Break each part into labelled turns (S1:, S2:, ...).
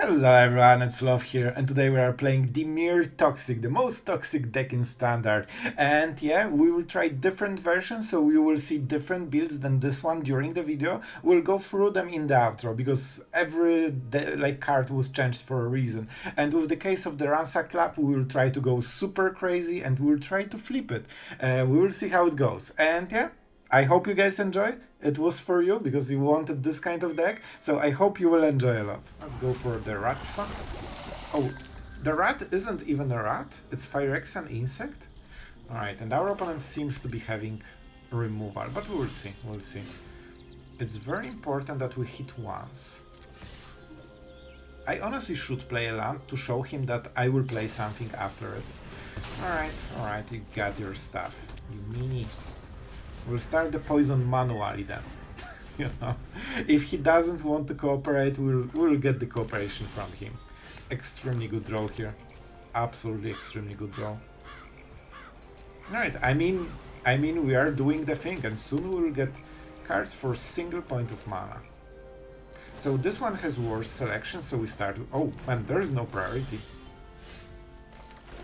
S1: Hello everyone, it's Sloth here, and today we are playing Dimir Toxic, the most toxic deck in Standard. And yeah, we will try different versions, so we will see different builds than this one during the video. We'll go through them in the outro, because every card was changed for a reason. And with the case of the Ransacked Lab, we will try to go super crazy, and we'll try to flip it. We will see how it goes. And yeah, I hope you guys enjoy. It was for you because you wanted this kind of deck, so I hope you will enjoy a lot. Let's go for the Ratsa. Oh, the rat isn't even a rat, it's Phyrex and insect. Alright, and our opponent seems to be having removal, but we will see, we'll see. It's very important that we hit once. I honestly should play a land to show him that I will play something after it. Alright, you got your stuff, you meanie. We'll start the poison manually then. You know, if he doesn't want to cooperate, we'll get the cooperation from him. Extremely good draw here. Absolutely extremely good draw. Alright, I mean we are doing the thing, and soon we'll get cards for single point of mana. So this one has worse selection, so we start with, oh man, there's no priority.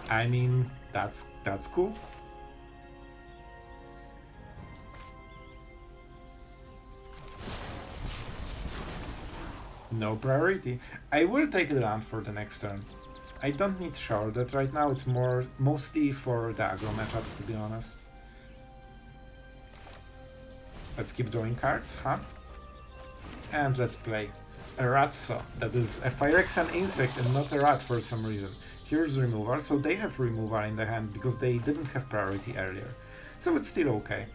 S1: I mean, that's cool. No priority. I will take the land for the next turn. I don't need Sharded right now, it's mostly for the aggro matchups, to be honest. Let's keep drawing cards, huh? And let's play a Ratsa. That is a Phyrex and insect and not a rat for some reason. Here's removal, so they have removal in the hand because they didn't have priority earlier. So it's still okay.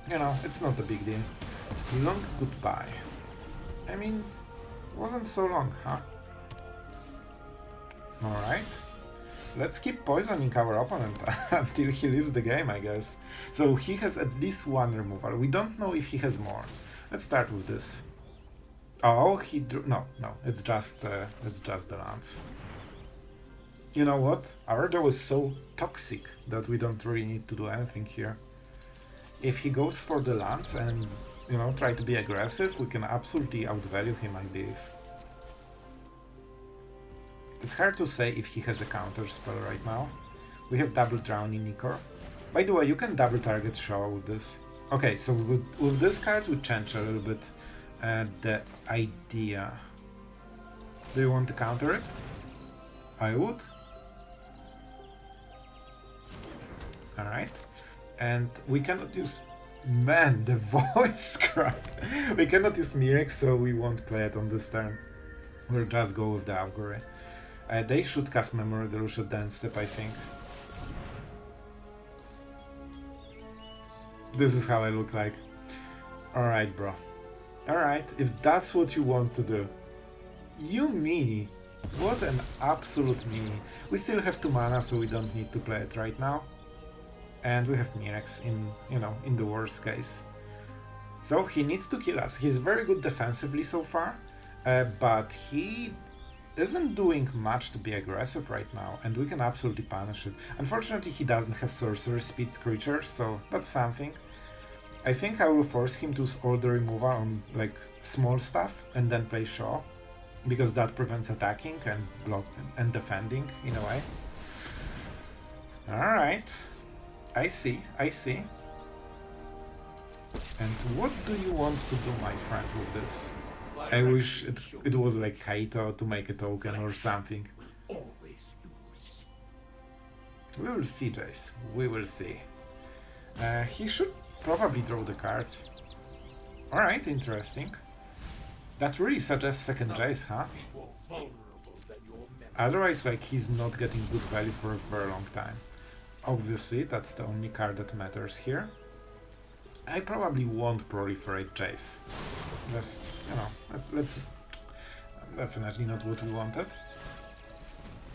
S1: You know, it's not a big deal. Long goodbye. I mean, wasn't so long, huh? Alright. Let's keep poisoning our opponent until he leaves the game, I guess. So he has at least one removal. We don't know if he has more. Let's start with this. Oh, he drew... No, it's just the lands. You know what? Our draw is so toxic that we don't really need to do anything here. If he goes for the lands and, you know, try to be aggressive, we can absolutely outvalue him, I believe. It's hard to say if he has a counter spell right now. We have double drown in Ichor. By the way, you can double target Shaw with this. Okay, so with this card we change a little bit the idea. Do you want to counter it? I would. Alright. And we cannot use... Man, the voice crack! We cannot use Mirrex, so we won't play it on this turn. We'll just go with the Augury. They should cast Memory Deluge at the end step, I think. This is how I look like. Alright, bro. Alright, if that's what you want to do. You meanie. What an absolute meanie. We still have 2 mana, so we don't need to play it right now. And we have Mirrex in the worst case. So he needs to kill us. He's very good defensively so far, but he isn't doing much to be aggressive right now, and we can absolutely punish it. Unfortunately, he doesn't have sorcery speed creatures, so that's something. I think I will force him to use all the removal on like small stuff and then play Shaw, because that prevents attacking and block and defending in a way. Alright. I see. And what do you want to do, my friend, with this? I wish it was like Kaito to make a token or something. We will see, Jace. We will see. He should probably draw the cards. Alright, interesting. That really suggests second Jace, huh? Otherwise, like, he's not getting good value for a very long time. Obviously, that's the only card that matters here. I probably won't proliferate Jace. Just, you know, let's definitely not what we wanted.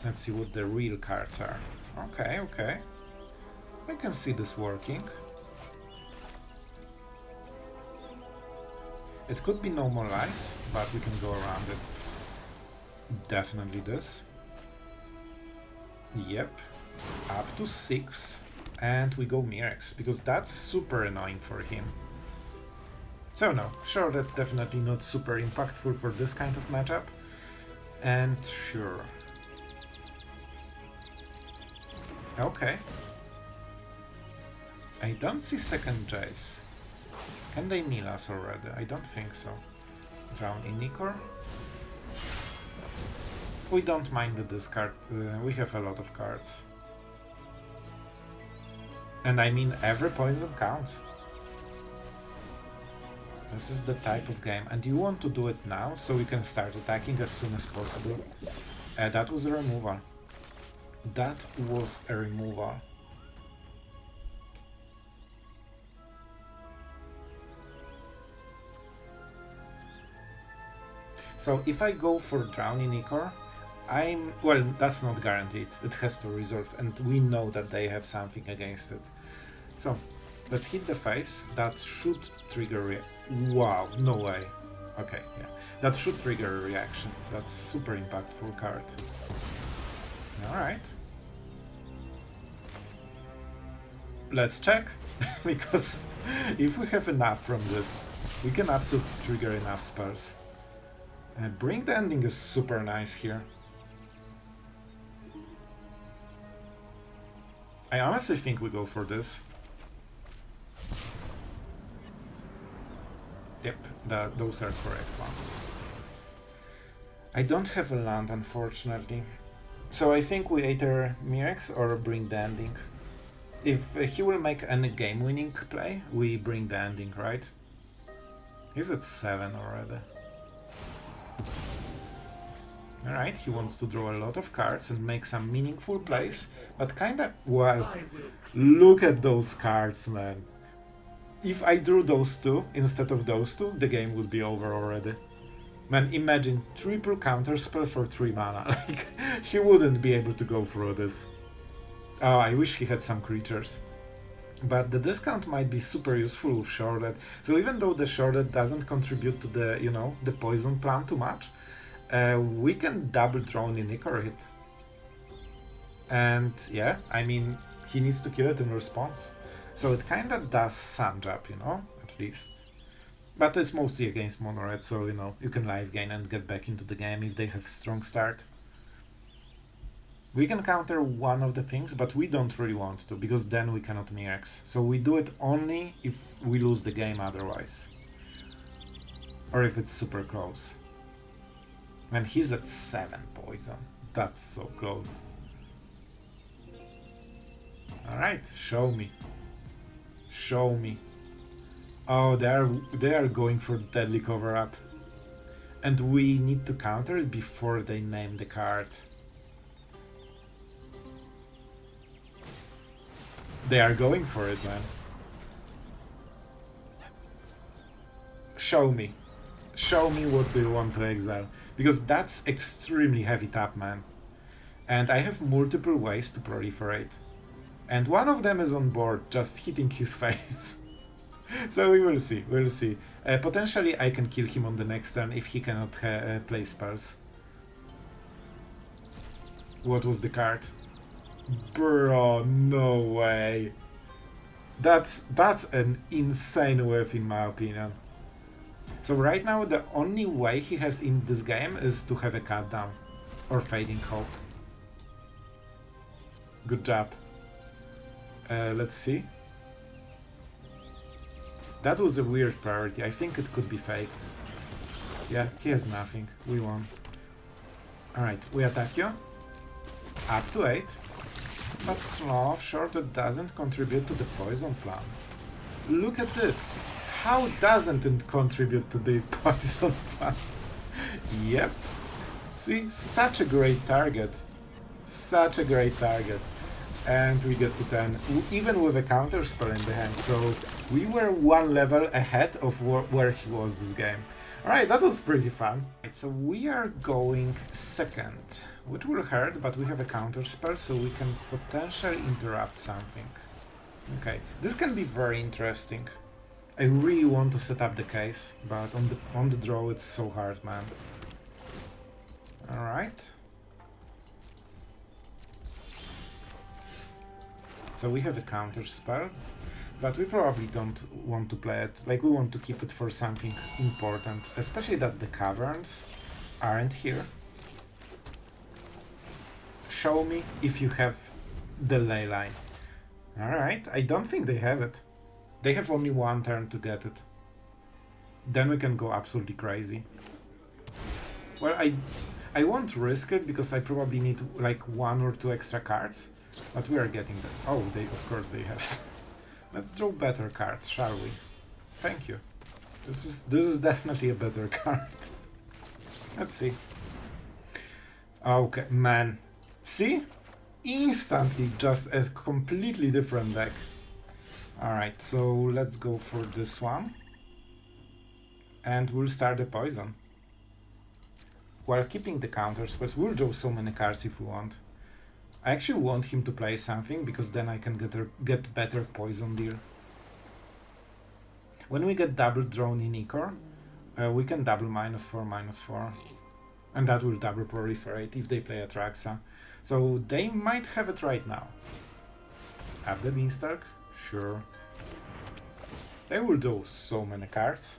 S1: Let's see what the real cards are. Okay. I can see this working. It could be normalize, but we can go around it. Definitely this. Yep. Up to 6. And we go Mirrex, because that's super annoying for him. So no, sure, that's definitely not super impactful for this kind of matchup. And sure. Okay. I don't see second Jace. Can they mill us already? I don't think so. Drown in Ichor. We don't mind the discard. We have a lot of cards. And I mean, every poison counts. This is the type of game. And you want to do it now, so we can start attacking as soon as possible. That was a removal. That was a removal. So if I go for Drown in Ichor, well, that's not guaranteed. It has to resolve, and we know that they have something against it. So let's hit the face. That should trigger wow, no way. Okay, yeah. That should trigger a reaction. That's super impactful card. Alright. Let's check, because if we have enough from this, we can absolutely trigger enough spells. Bring the Ending is super nice here. I honestly think we go for this. Yep, those are correct ones. I don't have a land, unfortunately. So I think we either Mirrex or bring the Ending. If he will make any game-winning play, we bring the Ending, right? He's at 7 already. Alright, he wants to draw a lot of cards and make some meaningful plays, but kinda, well, look at those cards, man. If I drew those two instead of those two, the game would be over already. Man, imagine triple counterspell for 3 mana. Like, he wouldn't be able to go through this. Oh, I wish he had some creatures. But the discount might be super useful with Shrouded. So even though the Shrouded doesn't contribute to the, you know, the poison plan too much, we can double Drown in Ichor hit. And yeah, I mean, he needs to kill it in response. So it kinda does some job, you know, at least. But it's mostly against mono red, so you know, you can live gain and get back into the game if they have a strong start. We can counter one of the things, but we don't really want to, because then we cannot Mirrex. So we do it only if we lose the game otherwise. Or if it's super close. Man, he's at 7 poison. That's so close. Alright, show me. Show me. Oh, they are going for Deadly Cover-Up. And we need to counter it before they name the card. They are going for it, man. Show me. Show me what do you want to exile. Because that's extremely heavy tap, man. And I have multiple ways to proliferate. And one of them is on board, just hitting his face. So we will see, we'll see. Potentially I can kill him on the next turn if he cannot play spells. What was the card? Bro, no way. That's an insane whiff in my opinion. So right now the only way he has in this game is to have a cut down or Fading Hope. Good job. Let's see. That was a weird priority. I think it could be faked. Yeah, he has nothing. We won. Alright, we attack you. Up to 8. But Sloth Shrouded doesn't contribute to the poison plan. Look at this. How doesn't it contribute to the poison plan? Yep. See, such a great target. Such a great target. And we get to 10, even with a counter spell in the hand. So we were 1 level ahead of where he was this game. Alright, that was pretty fun. So we are going second, which will hurt, but we have a counter spell, so we can potentially interrupt something. Okay, this can be very interesting. I really want to set up the case, but on the draw it's so hard, man. Alright. So we have a counter spell, but we probably don't want to play it. Like, we want to keep it for something important, especially that the caverns aren't here. show me if you have the ley line. Alright, I don't think they have it. They have only one turn to get it. Then we can go absolutely crazy. Well, I won't risk it because I probably need like 1 or 2 extra cards. But we are getting them. Oh, of course they have. Let's draw better cards, shall we? Thank you. This is definitely a better card. Let's see. Okay, man. See? Instantly just a completely different deck. Alright, so let's go for this one. And we'll start the poison. While keeping the counter spells, we'll draw so many cards if we want. I actually want him to play something, because then I can get better poison deal. When we get double drawn in Ichor, we can double -4/-4. And that will double proliferate if they play Atraxa. So they might have it right now. Have the Beanstalk? Sure. They will do so many cards.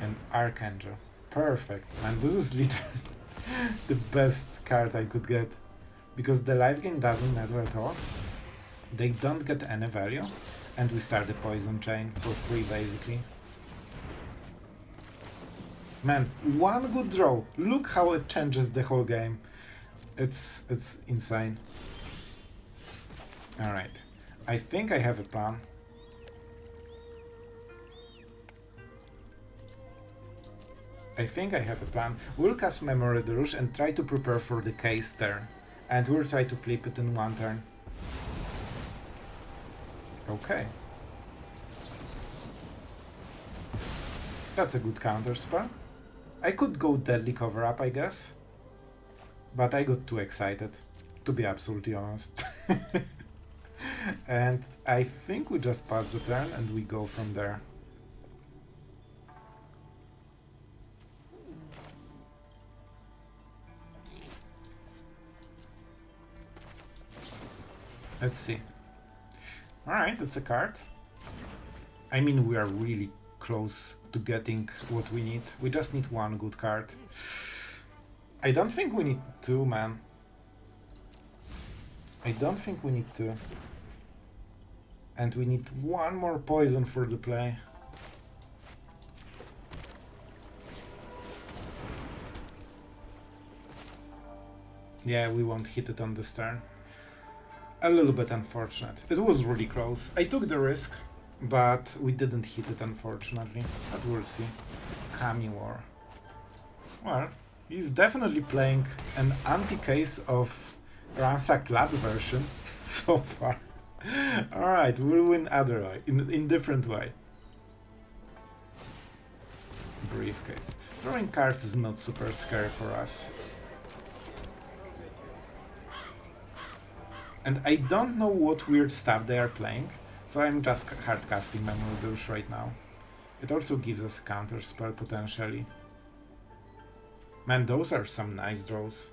S1: And Archangel. Perfect. And this is literally the best card I could get. Because the life gain doesn't matter at all. They don't get any value. And we start the poison chain for free basically. Man, one good draw. Look how it changes the whole game. It's insane. Alright. I think I have a plan. We'll cast Memory Deluge and try to prepare for the case turn. And we'll try to flip it in 1 turn. Okay. That's a good counter spell. I could go Deadly Cover Up, I guess. But I got too excited, to be absolutely honest. And I think we just pass the turn and we go from there. Let's see. Alright, that's a card. I mean, we are really close to getting what we need. We just need 1 good card. I don't think we need 2, man. I don't think we need 2. And we need 1 more poison for the play. Yeah, we won't hit it on this turn. A little bit unfortunate. It was really close. I took the risk, but we didn't hit it unfortunately. But we'll see. Kami War. Well, he's definitely playing an anti-case of Ransacked Lab version so far. Alright, we'll win other way, in different way. Briefcase. Drawing cards is not super scary for us. And I don't know what weird stuff they are playing, so I'm just hardcasting Memory Deluge right now. It also gives us counter spell potentially. Man, those are some nice draws.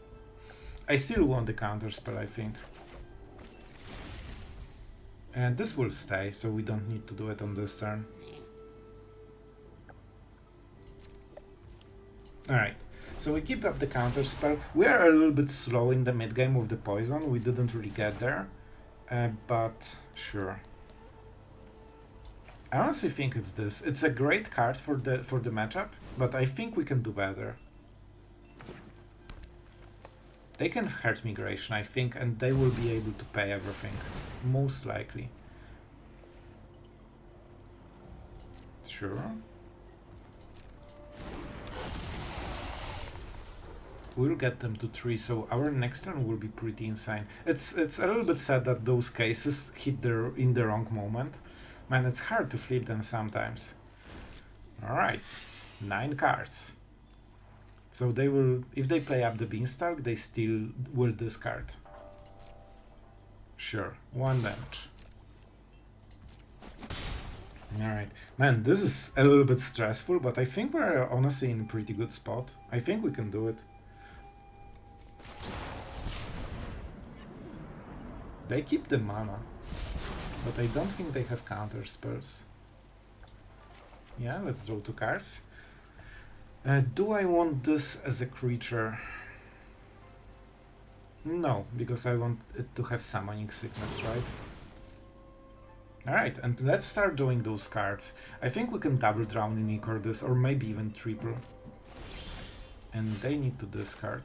S1: I still want the counter spell, I think. And this will stay, so we don't need to do it on this turn. Alright. So we keep up the counter spell. We are a little bit slow in the mid game with the poison. We didn't really get there, but sure. I honestly think it's this. It's a great card for the matchup, but I think we can do better. They can hurt Migration, I think, and they will be able to pay everything, most likely. Sure. We'll get them to 3, so our next turn will be pretty insane. It's a little bit sad that those cases hit in the wrong moment. Man, it's hard to flip them sometimes. Alright, 9 cards. So they will, if they play up the Beanstalk, they still will discard. Sure, 1 damage. Alright, man, this is a little bit stressful, but I think we're honestly in a pretty good spot. I think we can do it. They keep the mana, but I don't think they have counter spells. Yeah, let's draw 2 cards. Do I want this as a creature? No, because I want it to have summoning sickness, right? Alright, and let's start doing those cards. I think we can double drown in Ichor this, or maybe even triple. And they need to discard.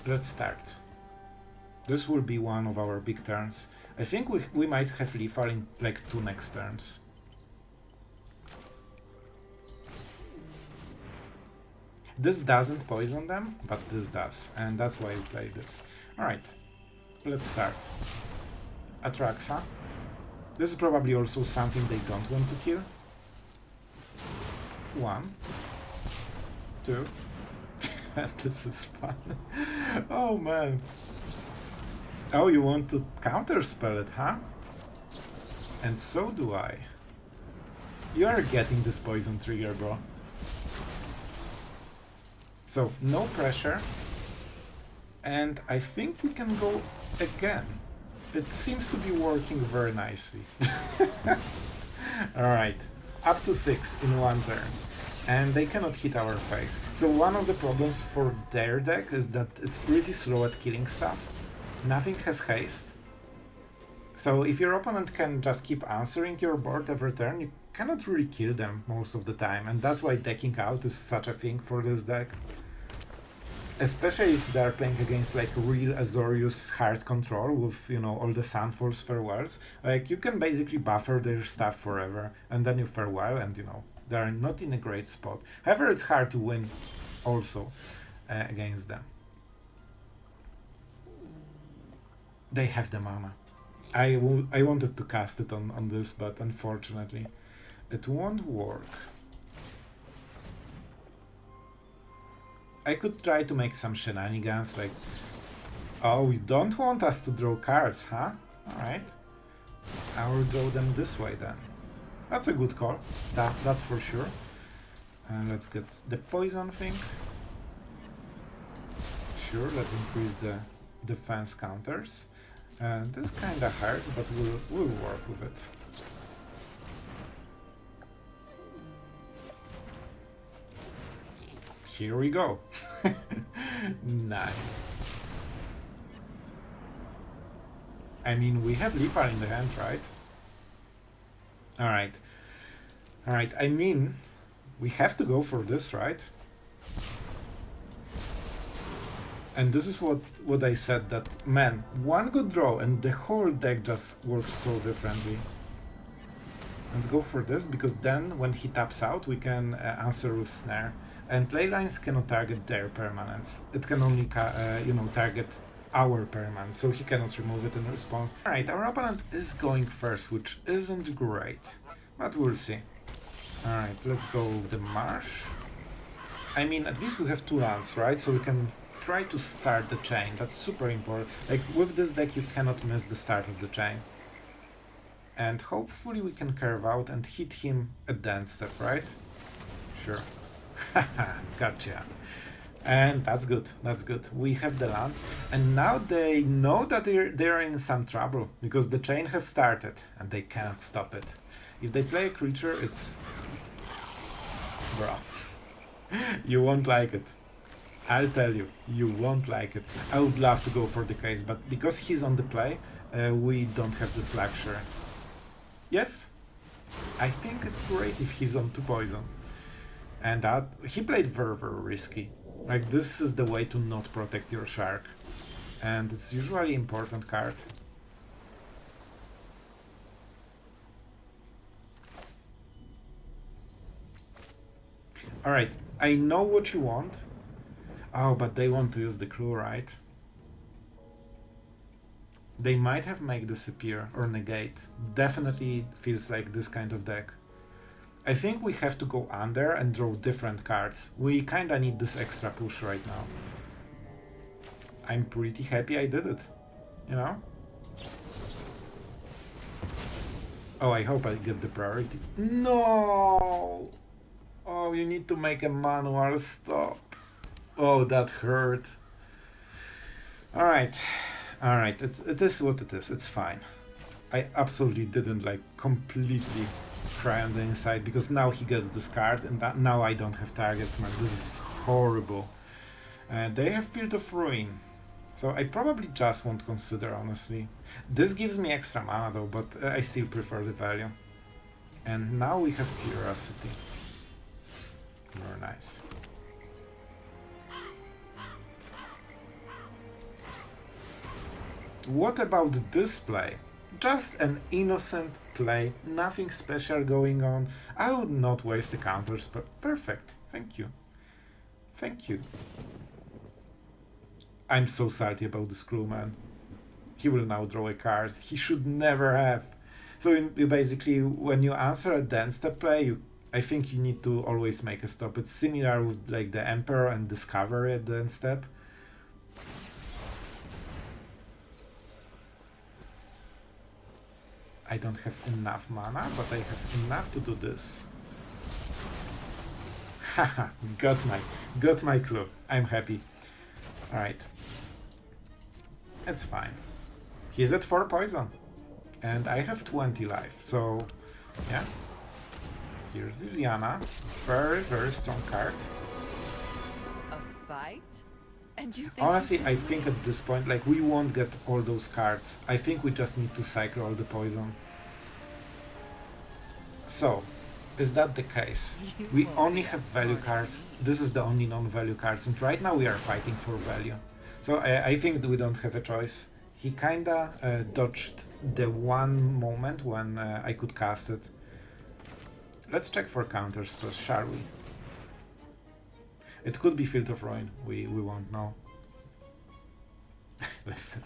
S1: Let's start. This will be one of our big turns. I think we might have lethal in like 2 next turns. This doesn't poison them, but this does, and that's why I play this. Alright, let's start. Atraxa. This is probably also something they don't want to kill. 1, 2. This is fun. Oh man. Oh, you want to counterspell it, huh? And so do I. You are getting this poison trigger, bro. So, no pressure. And I think we can go again. It seems to be working very nicely. Alright, up to 6 in 1 turn. And they cannot hit our face. So one of the problems for their deck is that it's pretty slow at killing stuff. Nothing has haste. So if your opponent can just keep answering your board every turn, you cannot really kill them most of the time. And that's why decking out is such a thing for this deck. Especially if they're playing against like real Azorius hard control with, you know, all the Sunfall's farewells. Like, you can basically buffer their stuff forever, and then you farewell, and, you know, they're not in a great spot. However, it's hard to win also against them. They have the mana. I wanted to cast it on this, but unfortunately, it won't work. I could try to make some shenanigans, like, oh, you don't want us to draw cards, huh? Alright. I will draw them this way then. That's a good call, that's for sure. And let's get the poison thing. Sure, let's increase the defense counters. This kinda hurts, but we'll work with it. Here we go. Nice. I mean, we have Lipa in the hand, right? Alright. Alright, I mean, we have to go for this, right? And this is what I said, that, man, one good draw and the whole deck just works so differently. Let's go for this, because then when he taps out, we can answer with Snare. And playlines cannot target their permanents. It can only, you know, target our permanent, so he cannot remove it in response. Alright, our opponent is going first, which isn't great, but we'll see. Alright, let's go with the Marsh. I mean, at least we have 2 lands, right? So we can try to start the chain. That's super important. Like, with this deck, you cannot miss the start of the chain. And hopefully we can curve out and hit him a dance step, right? Sure. Haha, gotcha. And that's good, that's good. We have the land, and now they know that they're in some trouble, because the chain has started, and they can't stop it. If they play a creature, it's... Bro. You won't like it. I'll tell you, you won't like it. I would love to go for the case, but because he's on the play, we don't have this luxury. Yes, I think it's great if he's on 2 poison. And that, he played very, very risky. Like, this is the way to not protect your shark. And it's usually an important card. Alright, I know what you want. Oh, but they want to use the clue, right? They might have made disappear or negate. Definitely feels like this kind of deck. I think we have to go under and draw different cards. We kinda need this extra push right now. I'm pretty happy I did it, you know? Oh, I hope I get the priority. No! Oh, you need to make a manual stop. Oh, that hurt. Alright. Alright, it is what it is. It's fine. I absolutely didn't like completely cry on the inside because now he gets this card and now I don't have targets, man. This is horrible. They have Field of Ruin, so I probably just won't consider, honestly. This gives me extra mana though, but I still prefer the value. And now we have Curiosity. Very nice. What about this play? Just an innocent play, nothing special going on. I would not waste the counters, but perfect. Thank you. Thank you. I'm so salty about this crew, man. He will now draw a card. He should never have. So you basically, when you answer a dance step play, I think you need to always make a stop. It's similar with like the Emperor and Discovery at the end step. I don't have enough mana, but I have enough to do this. Haha, got my clue. I'm happy. Alright. It's fine. He's at 4 poison. And I have 20 life, so yeah. Here's Liliana. Very, very strong card.
S2: A fight? And you think
S1: honestly, I think at this point, like, we won't get all those cards. I think we just need to cycle all the poison. So, is that the case? We only have value cards. This is the only non-value cards, and right now we are fighting for value. So I think that we don't have a choice. He kinda dodged the one moment when I could cast it. Let's check for counters first, shall we? It could be Field of Ruin, we won't know. Listen,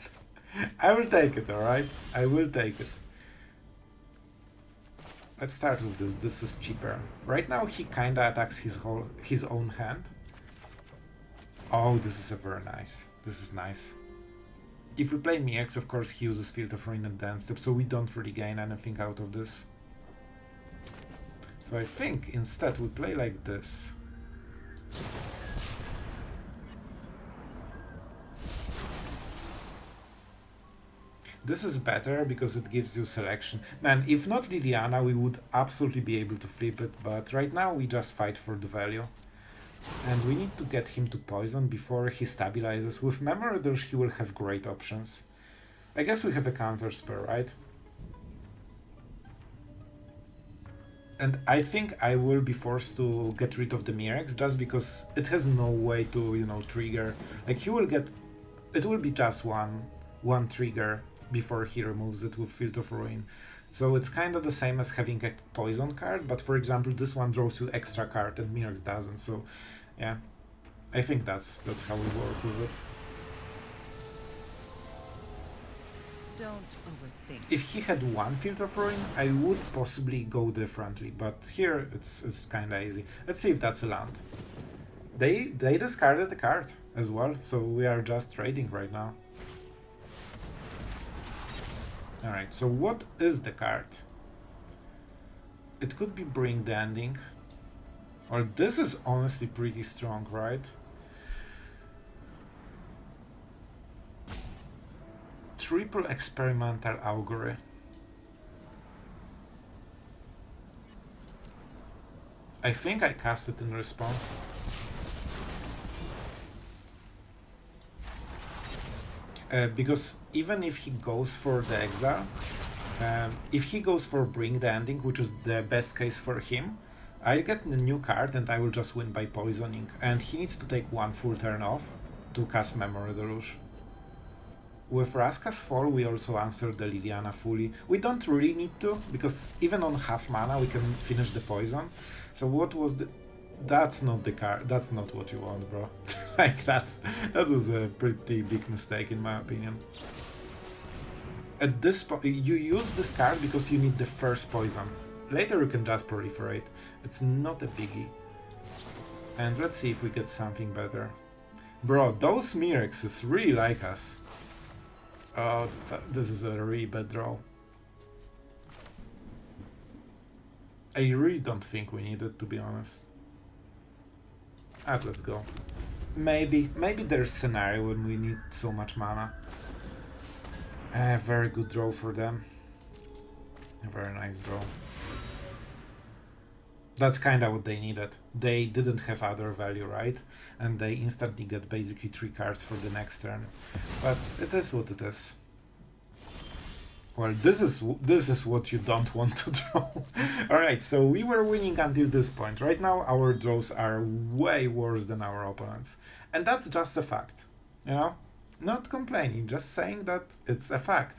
S1: I will take it, alright? I will take it. Let's start with this. This is cheaper. Right now he kinda attacks his own hand. Oh, this is a very nice. This is nice. If we play Mirrex, of course he uses Field of Ruin and Dance Step, so we don't really gain anything out of this. So I think instead we play like this. This is better because it gives you selection. Man, if not Liliana, we would absolutely be able to flip it, but right now we just fight for the value. And we need to get him to poison before he stabilizes. With Memory Deluge he will have great options. I guess we have a counter spell, right? And I think I will be forced to get rid of the Mirrex just because it has no way to, you know, trigger. Like he will get... It will be just one trigger before he removes it with Field of Ruin. So it's kind of the same as having a poison card, but for example this one draws you extra card and Mirrex doesn't, so yeah. I think that's how we work with it.
S2: don't overthink.
S1: If he had one Field of Ruin, I would possibly go differently, but here it's kinda easy. Let's see if that's a land. They discarded the card as well, so we are just trading right now. Alright, so what is the card? It could be Bring the Ending. Or this is honestly pretty strong, right? Triple Experimental Augury. I think I cast it in response. Because even if he goes for the exile, if he goes for Bring the Ending, which is the best case for him, I get a new card and I will just win by poisoning. And he needs to take one full turn off to cast Memory Deluge. With Vraska's fall, we also answer the Liliana fully. We don't really need to, because even on half mana we can finish the poison. So what was the... That's not the card. That's not what you want, bro. Like that was a pretty big mistake in my opinion. At this point, you use this card because you need the first poison. Later you can just proliferate. It's not a biggie. And let's see if we get something better. Bro, those Mirrexes really like us. Oh, this is a really bad draw. I really don't think we need it, to be honest. Let's go. Maybe there's scenario when we need so much mana. Very good draw for them. Very nice draw. That's kind of what they needed. They didn't have other value, right? And they instantly get basically 3 cards for the next turn. But it is what it is. Well, this is what you don't want to draw. Alright, so we were winning until this point. Right now our draws are way worse than our opponents. And that's just a fact. You know? Not complaining, just saying that it's a fact.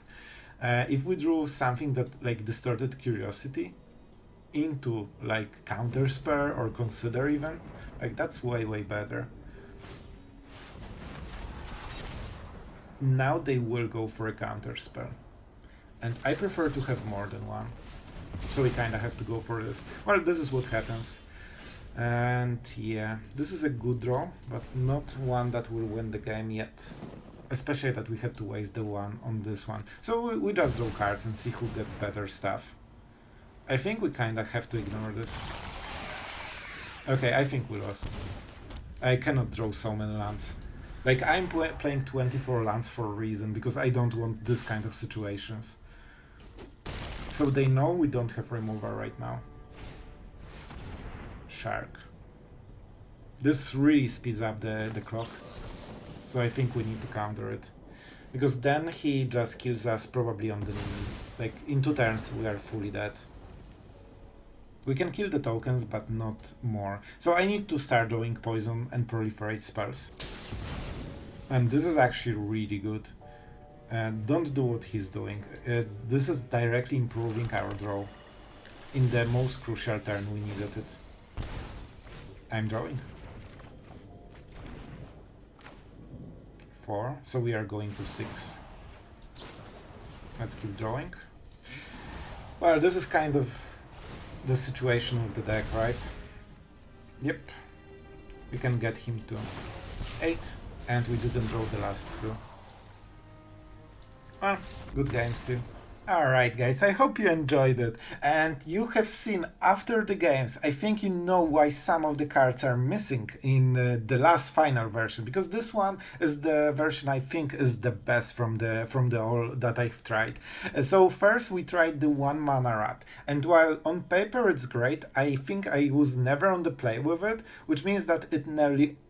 S1: If we drew something that like Distorted Curiosity into like Counterspell or Consider even, like that's way better. Now they will go for a Counterspell. And I prefer to have more than one. So we kinda have to go for this. Well, this is what happens. And yeah, this is a good draw, but not one that will win the game yet. Especially that we had to waste the one on this one. So we just draw cards and see who gets better stuff. I think we kinda have to ignore this. Okay, I think we lost. I cannot draw so many lands. Like, I'm playing 24 lands for a reason, because I don't want this kind of situations. So they know we don't have removal right now. Shark. This really speeds up the clock. So I think we need to counter it. Because then he just kills us probably on the... Like, in 2 turns we are fully dead. We can kill the tokens, but not more. So I need to start doing poison and proliferate spells. And this is actually really good. Don't do what he's doing. This is directly improving our draw. In the most crucial turn we needed it. I'm drawing. 4, so we are going to 6. Let's keep drawing. Well, this is kind of the situation with the deck, right? Yep. We can get him to 8, and we didn't draw the last 2. Well, good game still. Alright guys, I hope you enjoyed it, and you have seen after the games, I think you know why some of the cards are missing in the last final version, because this one is the version I think is the best from the all that I've tried. So first we tried the 1 mana rat, and while on paper it's great, I think I was never on the play with it, which means that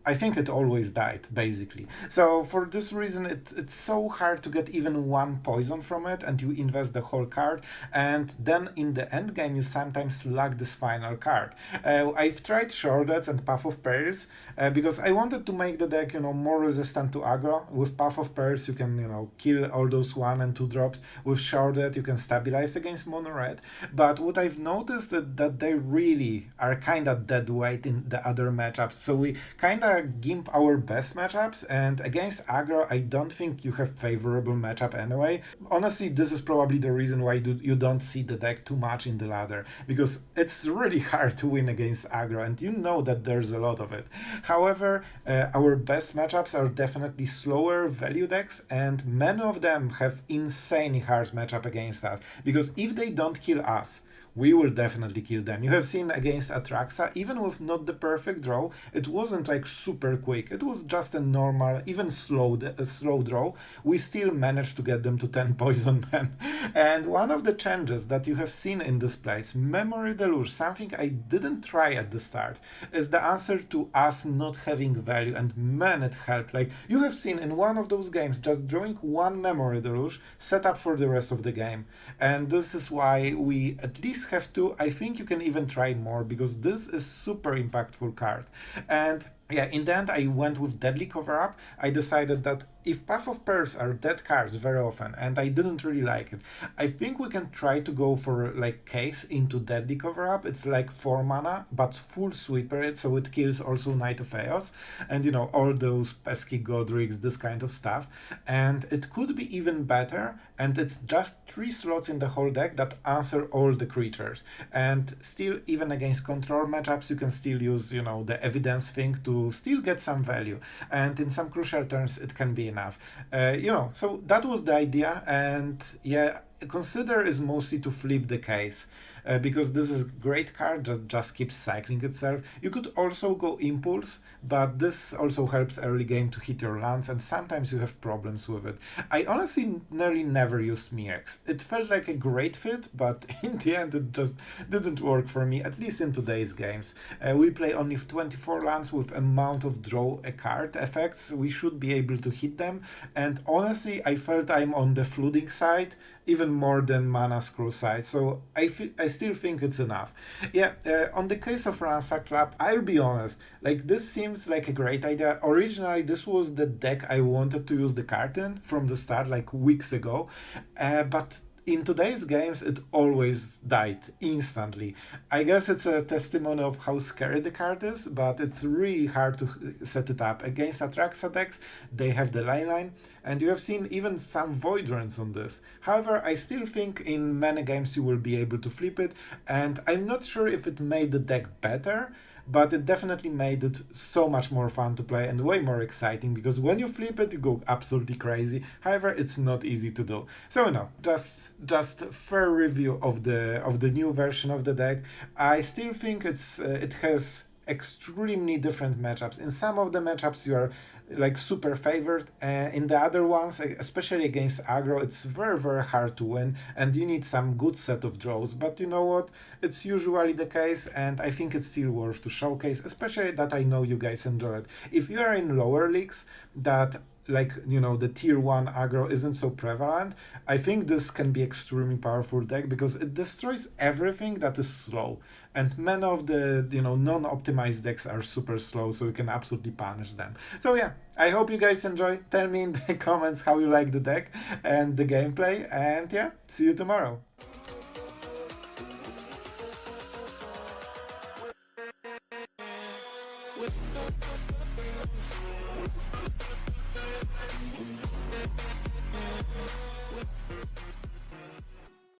S1: I think it always died, basically. So for this reason it's so hard to get even 1 poison from it, and you invest the whole card, and then in the end game you sometimes lack this final card. I've tried Shortcuts and Path of Perils because I wanted to make the deck, more resistant to aggro. With Path of Perils you can, kill all those 1 and 2 drops. With Shortcut you can stabilize against mono red. But what I've noticed is that they really are kinda dead weight in the other matchups. So we kinda gimp our best matchups, and against aggro I don't think you have favorable matchup anyway. Honestly, this is probably the reason why you don't see the deck too much in the ladder, because it's really hard to win against aggro, and you know that there's a lot of it. However, our best matchups are definitely slower value decks, and many of them have insanely hard matchup against us, because if they don't kill us, we will definitely kill them. You have seen against Atraxa, even with not the perfect draw, it wasn't like super quick. It was just a normal, even slow draw. We still managed to get them to 10 poison men. And one of the changes that you have seen in this place, Memory Deluge, something I didn't try at the start, is the answer to us not having value, and man, it helped. Like, you have seen in one of those games, just drawing 1 Memory Deluge set up for the rest of the game. And this is why we at least have to. I think you can even try more, because this is super impactful card. And yeah, in the end I went with Deadly Cover-Up. I decided that if Path of Pearls are dead cards very often, and I didn't really like it, I think we can try to go for like Case into Deadly Cover-Up. It's like 4 mana, but full sweeper it, so it kills also Knight of Chaos, and all those pesky Godric's, this kind of stuff. And it could be even better, and it's just 3 slots in the whole deck that answer all the creatures. And still, even against control matchups, you can still use, the evidence thing to still get some value. And in some crucial turns, it can be enough. So that was the idea, and yeah, consider is mostly to flip the case. Because this is great card, just keeps cycling itself. You could also go Impulse, but this also helps early game to hit your lands, and sometimes you have problems with it. I honestly nearly never used Mirrex. It felt like a great fit, but in the end it just didn't work for me, at least in today's games. We play only 24 lands with amount of draw a card effects. We should be able to hit them, and honestly I felt I'm on the flooding side even more than Mana Scroll side, so I still think it's enough. Yeah, on the case of Ransacked Lab, I'll be honest, like this seems like a great idea. Originally, this was the deck I wanted to use the card in from the start, like weeks ago, but in today's games, it always died instantly. I guess it's a testimony of how scary the card is, but it's really hard to set it up. Against Atraxa decks, they have the line, and you have seen even some Void runs on this. However, I still think in many games you will be able to flip it, and I'm not sure if it made the deck better, but it definitely made it so much more fun to play and way more exciting, because when you flip it you go absolutely crazy. However, it's not easy to do. So no, just fair review of the new version of the deck. I still think it has extremely different matchups. In some of the matchups you are like super favored, in the other ones, especially against aggro, it's very hard to win and you need some good set of draws. But you know what, it's usually the case, and I think it's still worth to showcase, especially that I know you guys enjoy it. If you are in lower leagues that, like, you know, the tier 1 aggro isn't so prevalent, I think this can be extremely powerful deck because it destroys everything that is slow, and many of the, you know, non-optimized decks are super slow, so you can absolutely punish them. So yeah, I hope you guys enjoy. Tell me in the comments how you like the deck and the gameplay, and yeah, see you tomorrow.